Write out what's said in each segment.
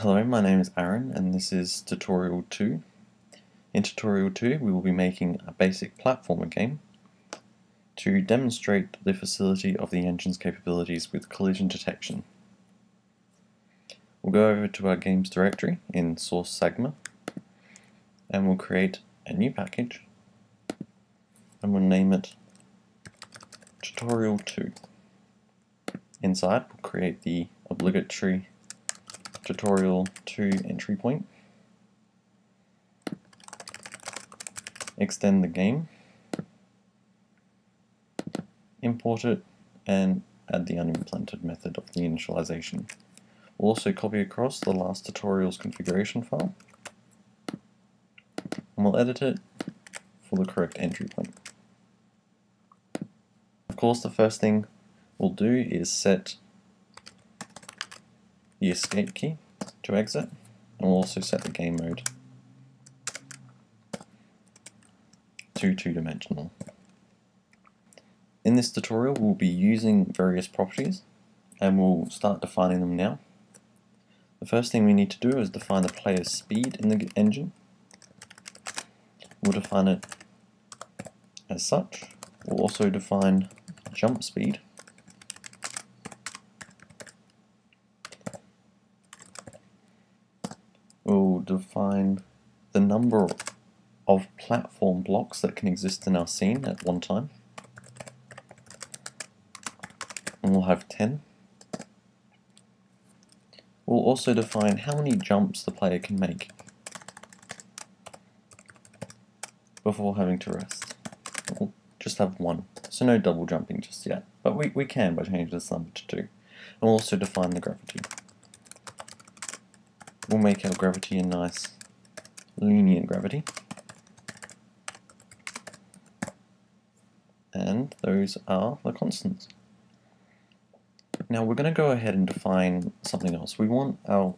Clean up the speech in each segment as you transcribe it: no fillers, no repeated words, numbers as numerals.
Hello, my name is Aaron and this is tutorial 2. In tutorial 2 we will be making a basic platformer game to demonstrate the facility of the engine's capabilities with collision detection. We'll go over to our games directory in source SAGMA and we'll create a new package and we'll name it tutorial 2. Inside we'll create the obligatory tutorial 2 entry point, extend the game, import it, and add the unimplemented method of the initialization. We'll also copy across the last tutorial's configuration file, and we'll edit it for the correct entry point. Of course, the first thing we'll do is set the escape key to exit, and we'll also set the game mode to 2-dimensional. In this tutorial we'll be using various properties and we'll start defining them now. The first thing we need to do is define the player's speed in the engine. We'll define it as such. We'll also define jump speed. We'll define the number of platform blocks that can exist in our scene at one time. And we'll have 10. We'll also define how many jumps the player can make before having to rest. We'll just have 1, so no double jumping just yet, but we can by changing this number to 2. And we'll also define the gravity. We'll make our gravity a nice lenient gravity. And those are the constants. Now we're going to go ahead and define something else. We want our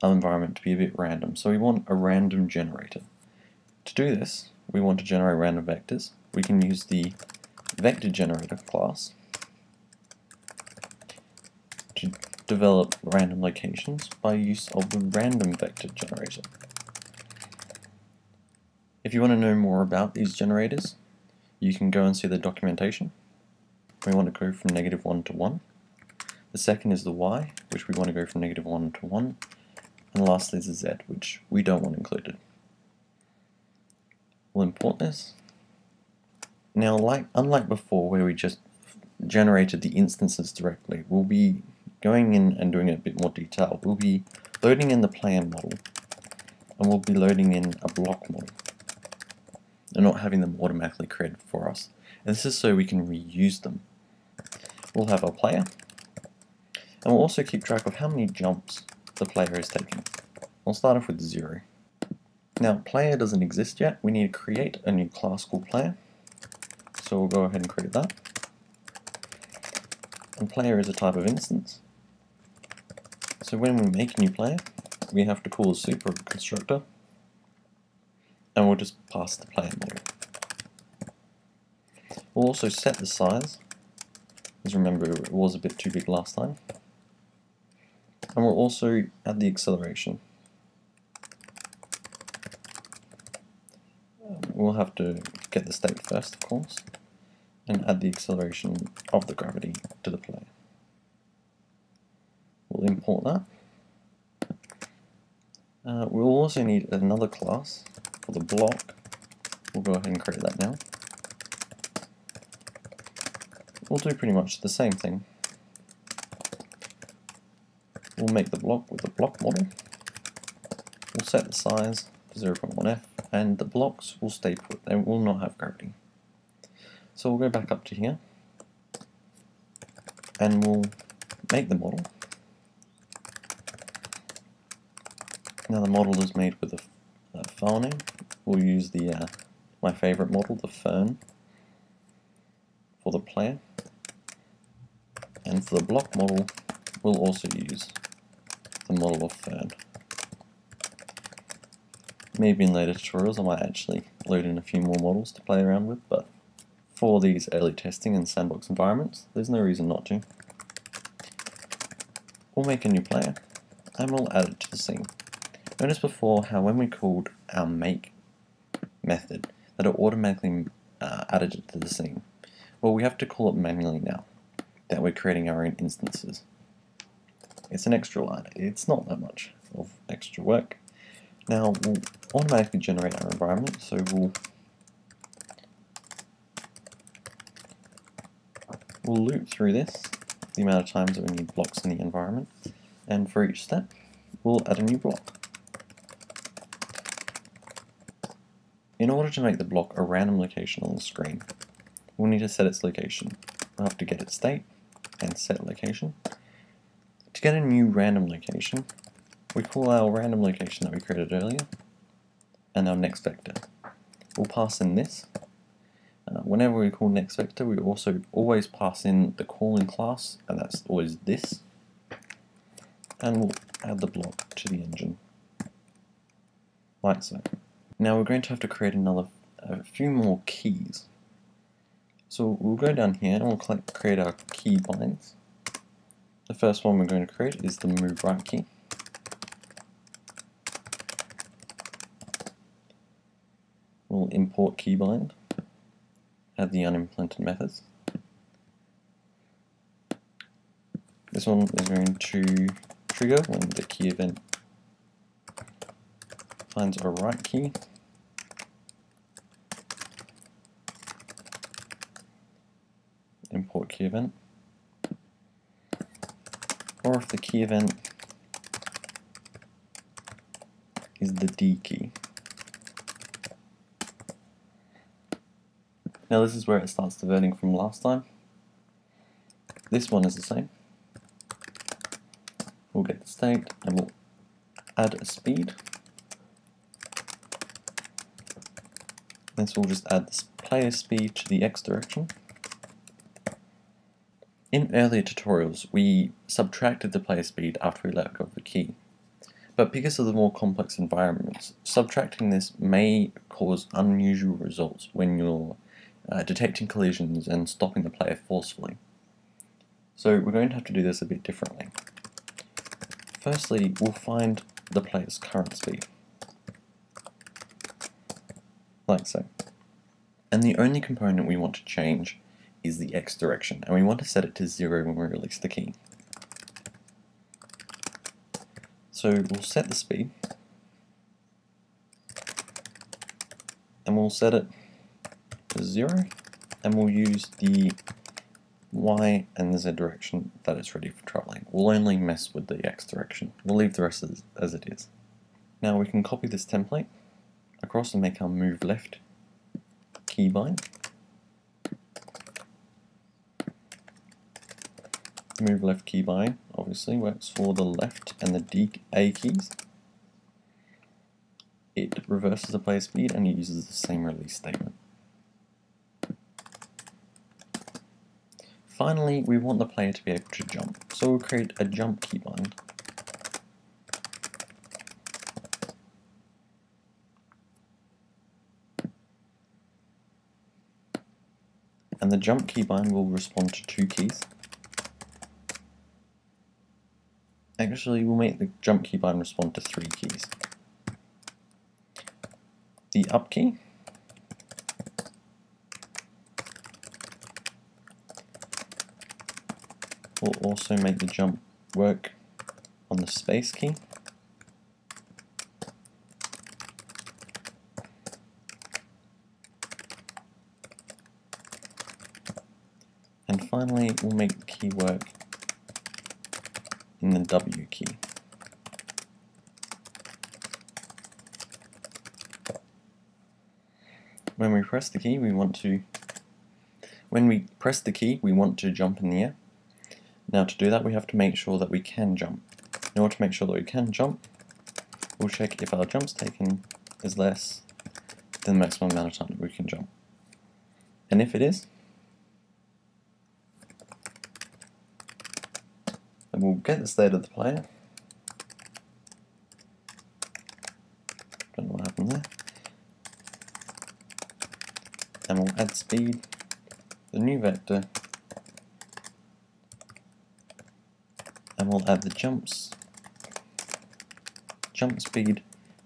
environment to be a bit random, so we want a random generator. To do this, we want to generate random vectors. We can use the vector generator class to develop random locations by use of the random vector generator. If you want to know more about these generators, you can go and see the documentation. We want to go from -1 to 1. The second is the y, which we want to go from -1 to 1. And lastly is the z, which we don't want included. We'll import this. Now, unlike before where we just generated the instances directly, we'll be going in and doing it a bit more detailed. We'll be loading in the player model, and we'll be loading in a block model, and not having them automatically created for us. And this is so we can reuse them. We'll have our player, and we'll also keep track of how many jumps the player is taking. We'll start off with 0. Now, player doesn't exist yet. We need to create a new class called player. So we'll go ahead and create that. And player is a type of instance. So when we make a new player, we have to call a super constructor, and we'll just pass the player model. We'll also set the size, because remember it was a bit too big last time. And we'll also add the acceleration. We'll have to get the state first, of course, and add the acceleration of the gravity to the player. We'll import that. We'll also need another class for the block. We'll go ahead and create that now. We'll do pretty much the same thing. We'll make the block with the block model. We'll set the size to 0.1f, and the blocks will stay put. They will not have gravity. So we'll go back up to here, and we'll make the model. Now the model is made with a file name. We'll use the my favorite model, the fern, for the player. And for the block model, we'll also use the model of fern. Maybe in later tutorials I might actually load in a few more models to play around with, but for these early testing and sandbox environments, there's no reason not to. We'll make a new player, and we'll add it to the scene. Notice before how when we called our make method that it automatically added it to the scene. Well, we have to call it manually now that we're creating our own instances. It's an extra line. It's not that much of extra work. Now we'll automatically generate our environment, so we'll loop through this the amount of times that we need blocks in the environment, and for each step we'll add a new block. In order to make the block a random location on the screen, we'll need to set its location. We'll have to get its state and set location. To get a new random location, we call our random location that we created earlier and our next vector. We'll pass in this. Whenever we call next vector, we also always pass in the calling class, and that's always this. And we'll add the block to the engine, like so. Now we're going to have to create a few more keys. So we'll go down here and we'll create our key binds. The first one we're going to create is the move right key. We'll import keybind, add the unimplemented methods. This one is going to trigger when the key event finds a right key. Import key event. Or if the key event is the D key. Now this is where it starts diverting from last time. This one is the same. We'll get the state and we'll add a speed. This will just add this player speed to the X direction. In earlier tutorials, we subtracted the player speed after we let go of the key. But because of the more complex environments, subtracting this may cause unusual results when you're detecting collisions and stopping the player forcefully. So we're going to have to do this a bit differently. Firstly, we'll find the player's current speed, like so. And the only component we want to change is the X direction, and we want to set it to 0 when we release the key. So we'll set the speed, and we'll set it to 0, and we'll use the Y and the Z direction that it's ready for traveling. We'll only mess with the X direction. We'll leave the rest as it is. Now we can copy this template across and make our move left keybind. Move left keybind obviously works for the left and the D A keys. It reverses the player speed and it uses the same release statement. Finally, we want the player to be able to jump, so we'll create a jump keybind. And the jump keybind will respond to 2 keys. Actually, we'll make the jump keybind respond to 3 keys. The up key, will also make the jump work on the space key. And finally, we'll make the key work in the W key. When we press the key, we want to jump in the air. Now to do that, we have to make sure that we can jump. In order to make sure that we can jump, we'll check if our jumps taken is less than the maximum amount of time that we can jump. And if it is, then we'll get the state of the player. Don't know what happened there. And we'll add speed, the new vector, and we'll add the jumps jump speed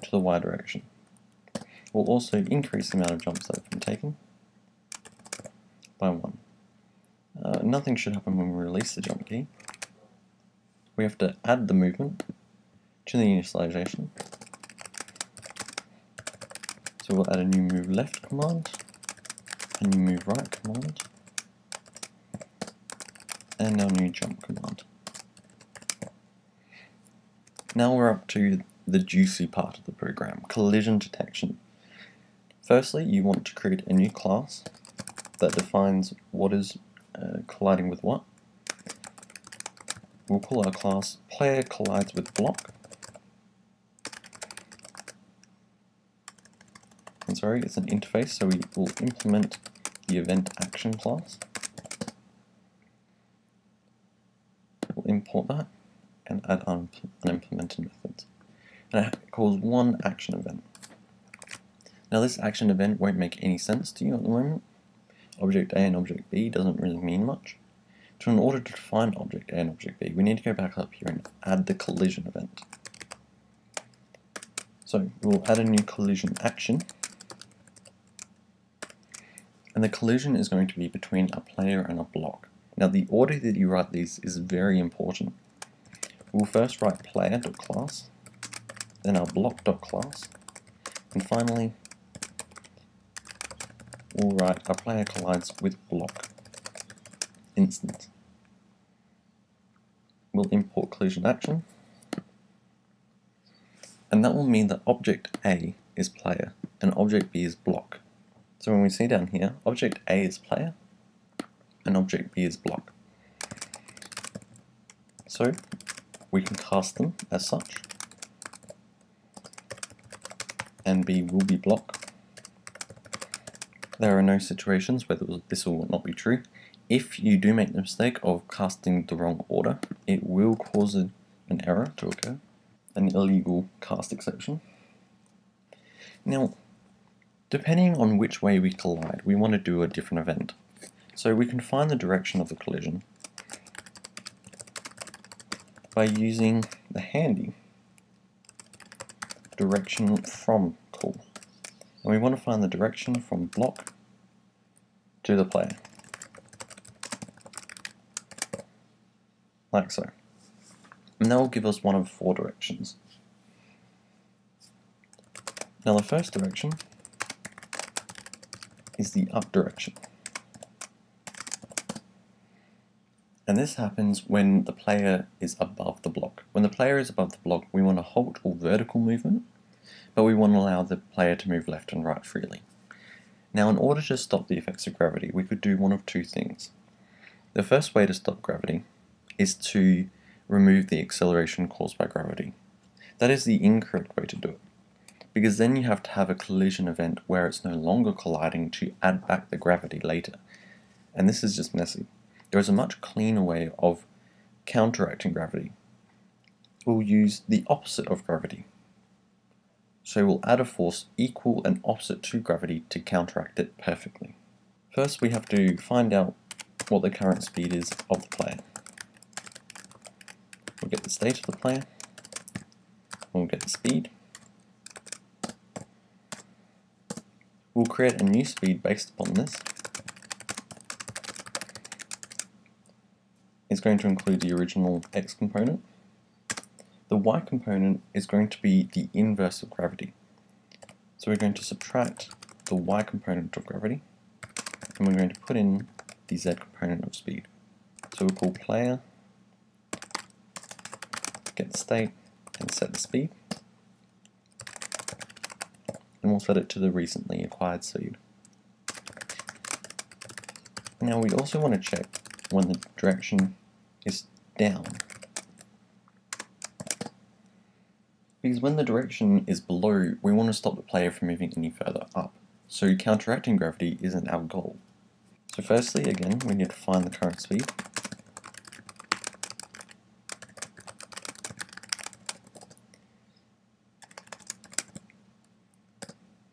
to the y direction. We'll also increase the amount of jumps that have been taken by 1. Nothing should happen when we release the jump key. We have to add the movement to the initialization. So we'll add a new move left command, a new move right command, and our new jump command. Now we're up to the juicy part of the program, collision detection. Firstly, you want to create a new class that defines what is colliding with what. We'll call our class player collides with block. I'm sorry, it's an interface, so we will implement the event action class. We'll import that and add unimplemented methods. And it calls one action event. Now this action event won't make any sense to you at the moment. Object A and Object B doesn't really mean much. So in order to define Object A and Object B, we need to go back up here and add the collision event. So we'll add a new collision action. And the collision is going to be between a player and a block. Now the order that you write these is very important. We'll first write player.class, then our block.class, and finally we'll write a player collides with block instance. We'll import collision action, and that will mean that object A is player and object B is block. So when we see down here, object A is player and object B is block. So we can cast them as such, and B will be block. There are no situations where this will not be true. If you do make the mistake of casting the wrong order, it will cause an error to occur, an illegal cast exception. Now, depending on which way we collide, we want to do a different event. So we can find the direction of the collision by using the handy direction from call. And we want to find the direction from block to the player, like so. And that will give us one of 4 directions. Now the first direction is the up direction. And this happens when the player is above the block. When the player is above the block, we want to halt all vertical movement, but we want to allow the player to move left and right freely. Now in order to stop the effects of gravity, we could do one of 2 things. The first way to stop gravity is to remove the acceleration caused by gravity. That is the incorrect way to do it, because then you have to have a collision event where it's no longer colliding to add back the gravity later. And this is just messy. There is a much cleaner way of counteracting gravity. We'll use the opposite of gravity. So we'll add a force equal and opposite to gravity to counteract it perfectly. First we have to find out what the current speed is of the player. We'll get the state of the player, we'll get the speed. We'll create a new speed based upon this. It's going to include the original x component. The y component is going to be the inverse of gravity. So we're going to subtract the y component of gravity, and we're going to put in the z component of speed. So we'll call player, get the state, and set the speed. And we'll set it to the recently acquired speed. Now we also want to check when the direction is down. Because when the direction is below, we want to stop the player from moving any further up. So counteracting gravity isn't our goal. So firstly, again, we need to find the current speed.